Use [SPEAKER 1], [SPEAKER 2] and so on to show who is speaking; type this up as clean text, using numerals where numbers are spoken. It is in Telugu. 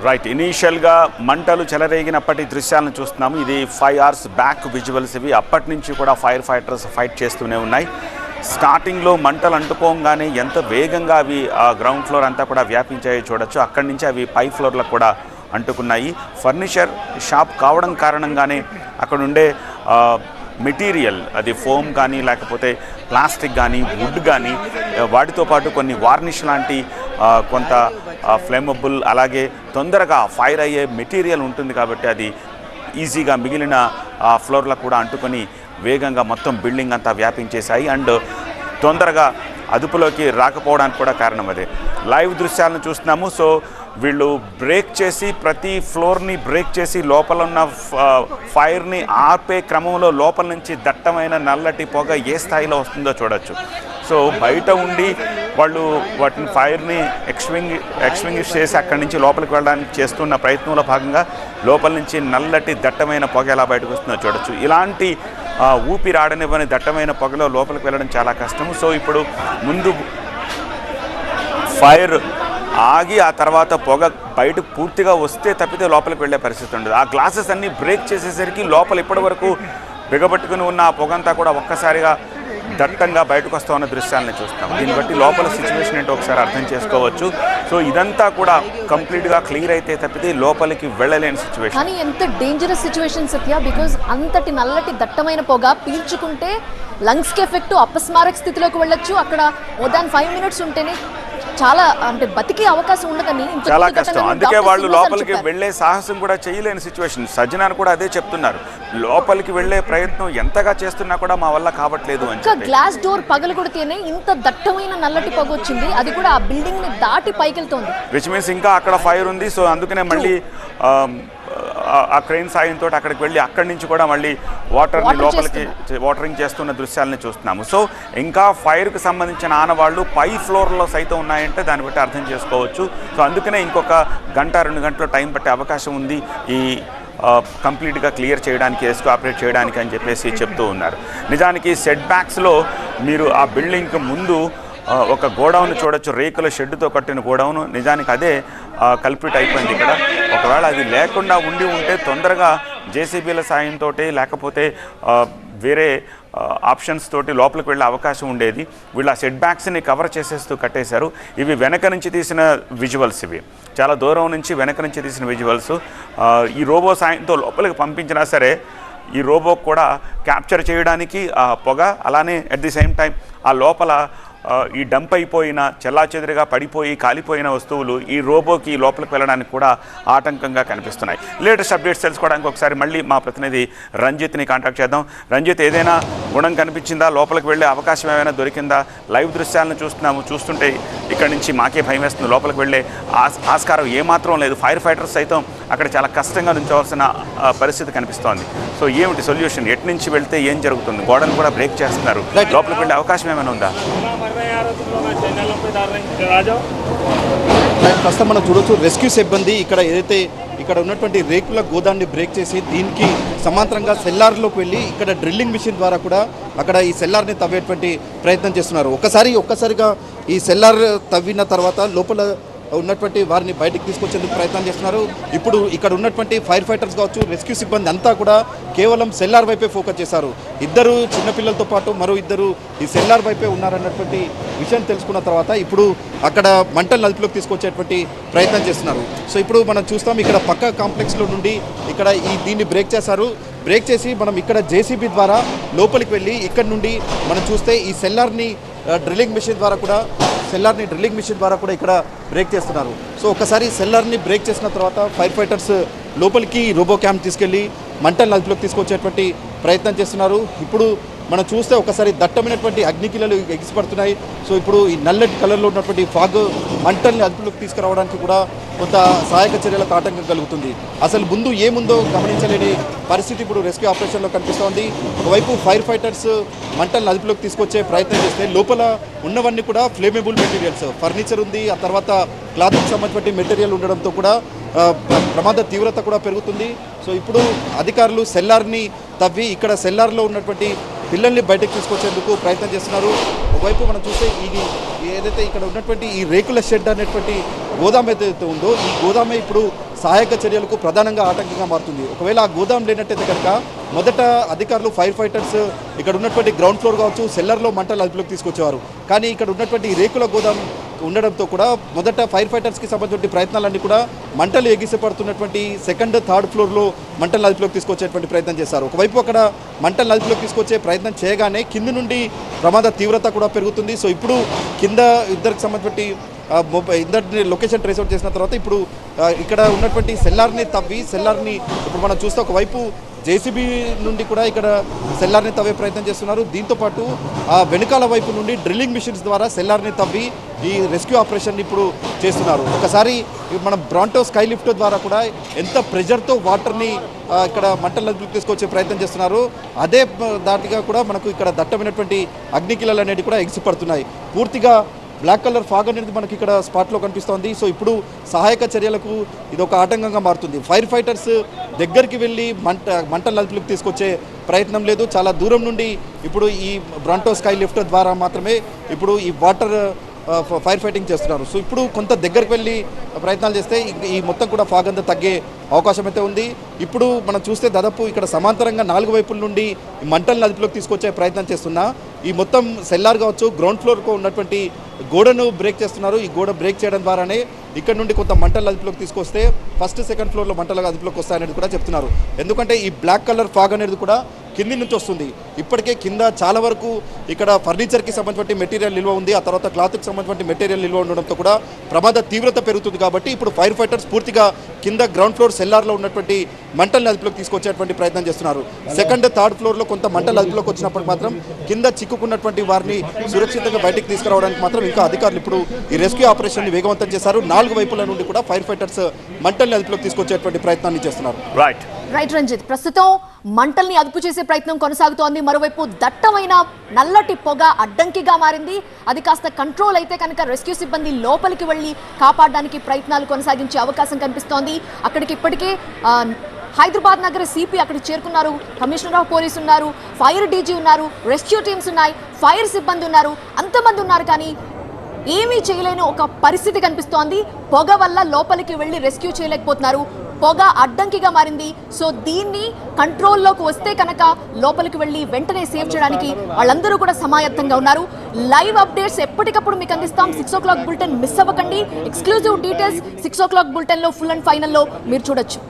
[SPEAKER 1] రైట్, ఇనీషియల్గా మంటలు చెలరేగినప్పటి దృశ్యాలను చూస్తున్నాము. ఇది 5 hours బ్యాక్ విజువల్స్ ఇవి. అప్పటి నుంచి కూడా ఫైర్ ఫైటర్స్ ఫైట్ చేస్తూనే ఉన్నాయి. స్టార్టింగ్లో మంటలు అంటుకోగానే ఎంత వేగంగా అవి గ్రౌండ్ ఫ్లోర్ అంతా కూడా వ్యాపించాయో చూడొచ్చు. అక్కడి నుంచి అవి పై ఫ్లోర్లకు కూడా అంటుకున్నాయి. ఫర్నిచర్ షాప్ కావడం కారణంగానే అక్కడ ఉండే మెటీరియల్, అది ఫోమ్ కానీ లేకపోతే ప్లాస్టిక్ కానీ వుడ్ కానీ, వాటితో పాటు కొన్ని వార్నిష్ లాంటి కొంత ఫ్లేమబుల్, అలాగే తొందరగా ఫైర్ అయ్యే మెటీరియల్ ఉంటుంది కాబట్టి అది ఈజీగా మిగిలిన ఫ్లోర్లకు కూడా అంటుకొని వేగంగా మొత్తం బిల్డింగ్ అంతా వ్యాపించేశాయి. అండ్ తొందరగా అదుపులోకి రాకపోవడానికి కూడా కారణం అదే. లైవ్ దృశ్యాలను చూస్తున్నాము. సో వీళ్ళు బ్రేక్ చేసి, ప్రతి ఫ్లోర్ని బ్రేక్ చేసి లోపల ఉన్న ఫైర్ని ఆపే క్రమంలో లోపల నుంచి దట్టమైన నల్లటి పొగ ఏ స్థాయిలో వస్తుందో చూడొచ్చు. సో బయట ఉండి వాళ్ళు వాటిని ఫైర్ని ఎక్స్వింగిష్ చేసి అక్కడి నుంచి లోపలికి వెళ్ళడానికి చేస్తున్న ప్రయత్నంలో భాగంగా లోపల నుంచి నల్లటి దట్టమైన పొగ ఎలా బయటకు వస్తుందో చూడొచ్చు. ఇలాంటి ఊపిరాడనివ్వని దట్టమైన పొగలో లోపలికి వెళ్ళడం చాలా కష్టము. సో ఇప్పుడు ముందు ఫైర్ ఆగి ఆ తర్వాత పొగ బయట పూర్తిగా వస్తే తప్పితే లోపలికి వెళ్ళే పరిస్థితి ఉండదు. ఆ గ్లాసెస్ అన్నీ బ్రేక్ చేసేసరికి లోపల ఇప్పటి వరకు బిగబట్టుకుని ఉన్న ఆ పొగంతా కూడా ఒక్కసారిగా దట్టంగా బయటకు వస్తూ ఉన్న దృశ్యాలను చూస్తాం. దీన్ని బట్టి లోపల సిచ్యువేషన్ ఏంటో ఒకసారి అర్థం చేసుకోవచ్చు. సో ఇదంతా కూడా కంప్లీట్గా క్లియర్ అయితే తప్పితే లోపలికి వెళ్ళలేని సిచ్యువేషన్.
[SPEAKER 2] కానీ ఎంత డేంజరస్ సిచ్యువేషన్ సత్య, బికాజ్ అంతటి నల్లటి దట్టమైన పొగ పీల్చుకుంటే లంగ్స్కి ఎఫెక్ట్, అపస్మారక స్థితిలోకి వెళ్ళొచ్చు. అక్కడ మోర్ దాన్ 5 minutes ఉంటేనే చాలా అంటే బతికే అవకాశం ఉండదని
[SPEAKER 1] చాలా కష్టం. అందుకే వాళ్ళు లోపలికి వెళ్లే సాహసం కూడా చేయలేని సిచ్యువేషన్. సజ్జనార్ కూడా అదే చెప్తున్నారు, లోపలికి వెళ్లే ప్రయత్నం ఎంతగా చేస్తున్నా కూడా మా వల్ల కావట్లేదు అని చెప్పి.
[SPEAKER 2] గ్లాస్ డోర్ పగలగొడితేనే ఇంత దట్టమైన నల్లటి పొగ వచ్చింది, అది కూడా ఆ బిల్డింగ్ ని దాటి పైకి వెళ్తోంది.
[SPEAKER 1] విచ్ మీన్స్ ఇంకా అక్కడ ఫైర్ ఉంది. సో అందుకనే మళ్ళీ ఆ క్రెయిన్ సాయంతో అక్కడికి వెళ్ళి అక్కడి నుంచి కూడా మళ్ళీ వాటర్ని లోపలికి వాటరింగ్ చేస్తున్న దృశ్యాలని చూస్తున్నాము. సో ఇంకా ఫైర్కి సంబంధించిన ఆనవాళ్ళు పై ఫ్లోర్లో సైతం ఉన్నాయంటే దాన్ని బట్టి అర్థం చేసుకోవచ్చు. సో అందుకనే ఇంకొక 1-2 గంటల టైం పట్టే అవకాశం ఉంది ఈ కంప్లీట్గా క్లియర్ చేయడానికి, ఎస్కాపరేట్ చేయడానికి అని చెప్పేసి చెప్తూ ఉన్నారు. నిజానికి సెట్ బ్యాక్స్లో మీరు ఆ బిల్డింగ్కి ముందు ఒక గోడౌన్ చూడొచ్చు, రేకుల షెడ్డుతో కట్టిన గోడౌన్. నిజానికి అదే కల్పిట్ అయిపోయింది ఇక్కడ. ఒకవేళ అది లేకుండా ఉంటే తొందరగా జేసీబీల సాయంతో లేకపోతే వేరే ఆప్షన్స్ తోటి లోపలికి వెళ్ళే అవకాశం ఉండేది. వీళ్ళు ఆ సెట్ బ్యాక్స్ని కవర్ చేసేస్తూ కట్టేశారు. ఇవి వెనక నుంచి తీసిన విజువల్స్, ఇవి చాలా దూరం నుంచి వెనక నుంచి తీసిన విజువల్స్. ఈ రోబో సాయంతో లోపలికి పంపించినా సరే ఈ రోబో కూడా క్యాప్చర్ చేయడానికి ఆ పొగ, అలానే అట్ ది సేమ్ టైం ఆ లోపల ఈ డంప్ అయిపోయిన చెల్లాచెదురుగా పడిపోయి కాలిపోయిన వస్తువులు ఈ రోబోకి లోపలికి వెళ్ళడానికి కూడా ఆటంకంగా కనిపిస్తున్నాయి. లేటెస్ట్ అప్డేట్స్ తెలుసుకోవడానికి ఒకసారి మళ్ళీ మా ప్రతినిధి రంజిత్ని కాంటాక్ట్ చేద్దాం. రంజిత్, ఏదైనా గుణం కనిపించిందా? లోపలికి వెళ్ళే అవకాశం ఏమైనా దొరికిందా? లైవ్ దృశ్యాలను చూస్తుంటే ఇక్కడి నుంచి మాకే భయం వేస్తుంది. లోపలికి వెళ్ళే ఆస్కారం ఏమాత్రం లేదు. ఫైర్ ఫైటర్స్ సైతం అక్కడ చాలా కష్టంగా నుంచవలసిన పరిస్థితి కనిపిస్తోంది. సో ఏమిటి సొల్యూషన్? ఎటు నుంచి వెళ్తే ఏం జరుగుతుంది? గోడను కూడా బ్రేక్ చేస్తున్నారు. లోపలికి వెళ్ళే అవకాశం ఏమైనా ఉందా?
[SPEAKER 3] ప్రస్తుతం మనం చూడొచ్చు, రెస్క్యూ సిబ్బంది ఇక్కడ ఉన్నటువంటి రేకుల గోదాన్ని బ్రేక్ చేసి దీనికి సమాంతరంగా సెల్లార్లోకి వెళ్ళి ఇక్కడ డ్రిల్లింగ్ మిషన్ ద్వారా కూడా అక్కడ ఈ సెల్లార్ని తవ్వేటువంటి ప్రయత్నం చేస్తున్నారు. ఒక్కసారిగా ఈ సెల్లార్ తవ్విన తర్వాత లోపల ఉన్నటువంటి వారిని బయటికి తీసుకొచ్చేందుకు ప్రయత్నం చేస్తున్నారు. ఇప్పుడు ఇక్కడ ఉన్నటువంటి ఫైర్ ఫైటర్స్ కావచ్చు, రెస్క్యూ సిబ్బంది అంతా కూడా కేవలం సెల్లార్ వైపే ఫోకస్ చేశారు. 2 చిన్నపిల్లలతో పాటు మరో 2 ఈ సెల్లార్ వైపే ఉన్నారన్నటువంటి విషయం తెలుసుకున్న తర్వాత ఇప్పుడు అక్కడ మంటలు అదుపులోకి తీసుకొచ్చేటువంటి ప్రయత్నం చేస్తున్నారు. సో ఇప్పుడు మనం చూస్తాం, ఇక్కడ పక్క కాంప్లెక్స్లో నుండి ఇక్కడ దీన్ని బ్రేక్ చేశారు. బ్రేక్ చేసి మనం ఇక్కడ జేసీబీ ద్వారా లోపలికి వెళ్ళి ఇక్కడ నుండి మనం చూస్తే ఈ సెల్లార్ని డ్రిల్లింగ్ మిషన్ ద్వారా కూడా ఇక్కడ బ్రేక్ చేస్తున్నారు. సో ఒకసారి సెల్లార్ని బ్రేక్ చేసిన తర్వాత ఫైర్ ఫైటర్స్ లోపలికి రోబో క్యామ్ తీసుకెళ్ళి మంటలను అదుపులోకి తీసుకొచ్చేటువంటి ప్రయత్నం చేస్తున్నారు. ఇప్పుడు మనం చూస్తే ఒకసారి దట్టమైనటువంటి అగ్నికిలలు ఎగిసిపడుతున్నాయి. సో ఇప్పుడు ఈ నల్లటి కలర్లో ఉన్నటువంటి ఫాగ్ మంటల్ని అదుపులోకి తీసుకురావడానికి కూడా కొంత సహాయక చర్యలకు ఆటంకం కలుగుతుంది. అసలు ముందు ఏముందో గమనించలేని పరిస్థితి ఇప్పుడు రెస్క్యూ ఆపరేషన్లో కనిపిస్తోంది. ఒకవైపు ఫైర్ ఫైటర్స్ మంటలను అదుపులోకి తీసుకొచ్చే ప్రయత్నం చేస్తే లోపల ఉన్నవన్నీ కూడా ఫ్లేమబుల్ మెటీరియల్స్, ఫర్నిచర్ ఉంది, ఆ తర్వాత క్లాత్కి సంబంధించిన మెటీరియల్ ఉండడంతో కూడా ప్రమాద తీవ్రత కూడా పెరుగుతుంది. సో ఇప్పుడు అధికారులు సెల్లార్ని తవ్వి ఇక్కడ సెల్లార్లో ఉన్నటువంటి పిల్లల్ని బయటకు తీసుకొచ్చేందుకు ప్రయత్నం చేస్తున్నారు. ఒకవైపు మనం చూస్తే ఏదైతే ఇక్కడ ఉన్నటువంటి ఈ రేకుల షెడ్ అనేటువంటి గోదాం ఏదైతే ఉందో ఈ గోదామే ఇప్పుడు సహాయక చర్యలకు ప్రధానంగా ఆటంకంగా మారుతుంది. ఒకవేళ ఆ గోదాం లేనట్టయితే కనుక మొదట అధికారులు ఫైర్ ఫైటర్స్ ఇక్కడ ఉన్నటువంటి గ్రౌండ్ ఫ్లోర్ కావచ్చు సెల్లర్లో మంటలు అదుపులోకి తీసుకొచ్చేవారు. కానీ ఇక్కడ ఉన్నటువంటి రేకుల గోదాం ఉండడంతో కూడా మొదట ఫైర్ ఫైటర్స్కి సంబంధించిన ప్రయత్నాలన్నీ కూడా మంటలు ఎగిసిపడుతున్నటువంటి సెకండ్ థర్డ్ ఫ్లోర్లో మంటలు అదుపులోకి తీసుకొచ్చేటువంటి ప్రయత్నం చేశారు. ఒకవైపు అక్కడ మంటలు అదుపులోకి తీసుకొచ్చే ప్రయత్నం చేయగానే కింద నుండి ప్రమాద తీవ్రత కూడా పెరుగుతుంది. సో ఇప్పుడు కింద ఇద్దరికి సంబంధించి ఇద్దరిని లొకేషన్ ట్రేస్ అవుట్ చేసిన తర్వాత ఇప్పుడు ఇక్కడ ఉన్నటువంటి సెల్లార్ని తవ్వి సెల్లార్ని ఇప్పుడు మనం చూస్తే ఒకవైపు జేసీబీ నుండి కూడా ఇక్కడ సెల్లార్ని తవ్వే ప్రయత్నం చేస్తున్నారు. దీంతోపాటు ఆ వెనుకాల వైపు నుండి డ్రిల్లింగ్ మిషన్స్ ద్వారా సెల్లార్ని తవ్వి ఈ రెస్క్యూ ఆపరేషన్ ఇప్పుడు చేస్తున్నారు. ఒకసారి మనం బ్రాంటో స్కై లిఫ్ట్ ద్వారా కూడా ఎంత ప్రెషర్తో వాటర్ని ఇక్కడ మంటల అదుపులోకి తీసుకొచ్చే ప్రయత్నం చేస్తున్నారు. అదే దాటిగా కూడా మనకు ఇక్కడ దట్టమైనటువంటి అగ్నికిలలు అనేవి కూడా ఎగిసిపడుతున్నాయి. పూర్తిగా బ్లాక్ కలర్ ఫాగ్ అనేది మనకి ఇక్కడ స్పాట్లో కనిపిస్తోంది. సో ఇప్పుడు సహాయక చర్యలకు ఇది ఒక ఆటంకంగా మారుతుంది. ఫైర్ ఫైటర్స్ దగ్గరికి వెళ్ళి మంటల అదుపులోకి తీసుకొచ్చే ప్రయత్నం లేదు. చాలా దూరం నుండి ఇప్పుడు ఈ బ్రాంటో స్కై లిఫ్ట్ ద్వారా మాత్రమే ఇప్పుడు ఈ వాటర్ ఫైర్ ఫైటింగ్ చేస్తున్నారు. సో ఇప్పుడు కొంత దగ్గరికి వెళ్ళి ప్రయత్నాలు చేస్తే ఈ మొత్తం కూడా ఫాగ్ అంతా తగ్గే అవకాశం అయితే ఉంది. ఇప్పుడు మనం చూస్తే దాదాపు ఇక్కడ సమాంతరంగా 4 వైపుల నుండి మంటలను అదుపులోకి తీసుకొచ్చే ప్రయత్నం చేస్తున్నా ఈ మొత్తం సెల్లార్ కావచ్చు గ్రౌండ్ ఫ్లోర్కు ఉన్నటువంటి గోడను బ్రేక్ చేస్తున్నారు. ఈ గోడ బ్రేక్ చేయడం ద్వారానే ఇక్కడ నుండి కొంత మంటలు అదుపులోకి తీసుకొస్తే ఫస్ట్ సెకండ్ ఫ్లోర్లో మంటలు అదుపులోకి వస్తాయనేది కూడా చెప్తున్నారు. ఎందుకంటే ఈ బ్లాక్ కలర్ ఫాగ్ అనేది కూడా కింది నుంచి వస్తుంది. ఇప్పటికే కింద చాలా వరకు ఇక్కడ ఫర్నిచర్కి సంబంధించిన మెటీరియల్ నిల్వ ఉంది. ఆ తర్వాత క్లాత్కి సంబంధించిన మెటీరియల్ నిల్వ ఉండడంతో కూడా ప్రమాద తీవ్రత పెరుగుతుంది. కాబట్టి ఇప్పుడు ఫైర్ ఫైటర్స్ పూర్తిగా కింద గ్రౌండ్ ఫ్లోర్ సెల్లార్లో ఉన్నటువంటి మంటలను అదుపులోకి తీసుకొచ్చేటువంటి ప్రయత్నం చేస్తున్నారు. సెకండ్ థర్డ్ ఫ్లోర్లో కొంత మంటలు అదుపులోకి వచ్చినప్పుడు మాత్రం కింద చిక్కుకున్నటువంటి వారిని సురక్షితంగా బయటికి తీసుకురావడానికి మాత్రం ఇంకా అధికారులు ఇప్పుడు ఈ రెస్క్యూ ఆపరేషన్ని వేగవంతం చేశారు. 4 వైపుల నుండి కూడా ఫైర్ ఫైటర్స్ మంటల్ని అదుపులోకి తీసుకొచ్చేటువంటి ప్రయత్నాన్ని చేస్తున్నారు.
[SPEAKER 2] రైట్ రంజిత్, ప్రస్తుతం మంటల్ని అదుపు చేసే ప్రయత్నం కొనసాగుతోంది. మరోవైపు దట్టమైన నల్లటి పొగ అడ్డంకిగా మారింది. అది కాస్త కంట్రోల్ అయితే కనుక రెస్క్యూ సిబ్బంది లోపలికి వెళ్ళి కాపాడడానికి ప్రయత్నాలు కొనసాగించే అవకాశం కనిపిస్తోంది. అక్కడికి ఇప్పటికే హైదరాబాద్ నగర సిపి అక్కడికి చేరుకున్నారు. కమిషనర్ ఆఫ్ పోలీస్ ఉన్నారు, ఫైర్ డీజీ ఉన్నారు, రెస్క్యూ టీమ్స్ ఉన్నాయి, ఫైర్ సిబ్బంది ఉన్నారు, అంతమంది ఉన్నారు. కానీ ఏమీ చేయలేని ఒక పరిస్థితి కనిపిస్తోంది. పొగ వల్ల లోపలికి వెళ్ళి రెస్క్యూ చేయలేకపోతున్నారు. పొగ అడ్డంకిగా మారింది. సో దీన్ని కంట్రోల్లోకి వస్తే కనుక లోపలికి వెళ్ళి వెంటనే సేవ్ చేయడానికి వాళ్ళందరూ కూడా సమాయత్తంగా ఉన్నారు. లైవ్ అప్డేట్స్ ఎప్పటికప్పుడు మీకు అందిస్తాం. 6 o'clock బులెటిన్ మిస్ అవ్వకండి. ఎక్స్క్లూజివ్ డీటెయిల్స్ 6 o'clock బులెటిన్లో ఫుల్ అండ్ ఫైనల్లో మీరు చూడొచ్చు.